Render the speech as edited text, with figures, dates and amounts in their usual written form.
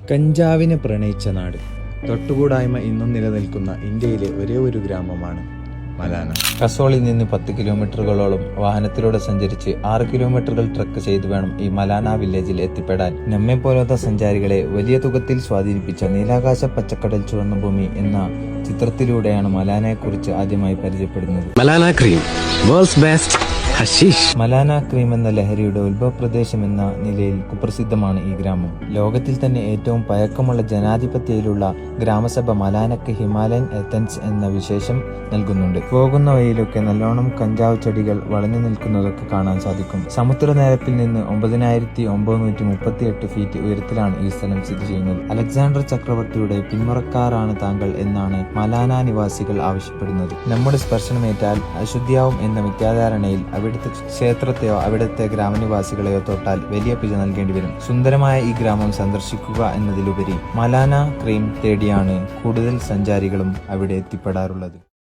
കഞ്ചാവിനെ പ്രണയിച്ച നാട്. തൊട്ടുകൂടായ്മ ഇന്നും നിലനിൽക്കുന്ന ഇന്ത്യയിലെ ഒരേ ഒരു ഗ്രാമമാണ് മലാന. കസോളിൽ നിന്ന് 10 കിലോമീറ്ററുകളോളം വാഹനത്തിലൂടെ സഞ്ചരിച്ച് 6 കിലോമീറ്ററുകൾ ട്രക്ക് ചെയ്തു വേണം ഈ മലാന വില്ലേജിൽ എത്തിപ്പെടാൻ. നമ്മെ പോലത്തെ സഞ്ചാരികളെ വലിയ തുകത്തിൽ സ്വാധീനിപ്പിച്ച നീലാകാശ പച്ചക്കടൽ ചുവന്ന ഭൂമി എന്ന ചിത്രത്തിലൂടെയാണ് മലാനയെ കുറിച്ച് ആദ്യമായി പരിചയപ്പെടുന്നത്. Malana cream, worlds best hashish. Malana cream എന്ന ലഹരിയുടെ ഉത്ഭവപ്രദേശം എന്ന നിലയിൽ കുപ്രസിദ്ധമാണ് ഈ ഗ്രാമം. ലോകത്തിൽ തന്നെ ഏറ്റവും പഴക്കമുള്ള ജനാധിപത്യയിലുള്ള ഗ്രാമസഭ മലാനക്ക് ഹിമാലയൻ എത്തൻസ് എന്ന വിശേഷം നൽകുന്നുണ്ട്. പോകുന്ന വഴിയിലൊക്കെ നല്ലോണം കഞ്ചാവ് ചെടികൾ വളഞ്ഞു നിൽക്കുന്നതൊക്കെ കാണാൻ സാധിക്കും. സമുദ്രനിരപ്പിൽ നിന്ന് 9938 ഫീറ്റ് ഉയരത്തിലാണ് ഈ സ്ഥലം സ്ഥിതി ചെയ്യുന്നത്. അലക്സാണ്ടർ ചക്രവർത്തിയുടെ പിന്മുറക്കാരാണ് താങ്കൾ എന്നാണ് മലാന നിവാസികൾ ആവശ്യപ്പെടുന്നത്. നമ്മുടെ സ്പർശനമേറ്റാൽ അശുദ്ധിയാവും എന്ന മിഥ്യാധാരണയിൽ അവിടുത്തെ ക്ഷേത്രത്തെയോ അവിടുത്തെ ഗ്രാമനിവാസികളെയോ തൊട്ടാൽ വലിയ പിഴ നൽകേണ്ടി വരും. സുന്ദരമായ ഈ ഗ്രാമം സന്ദർശിക്കുക എന്നതിലുപരി മലാന ക്രീം തേടിയാണ് കൂടുതൽ സഞ്ചാരികളും അവിടെ എത്തിപ്പെടാറുള്ളത്.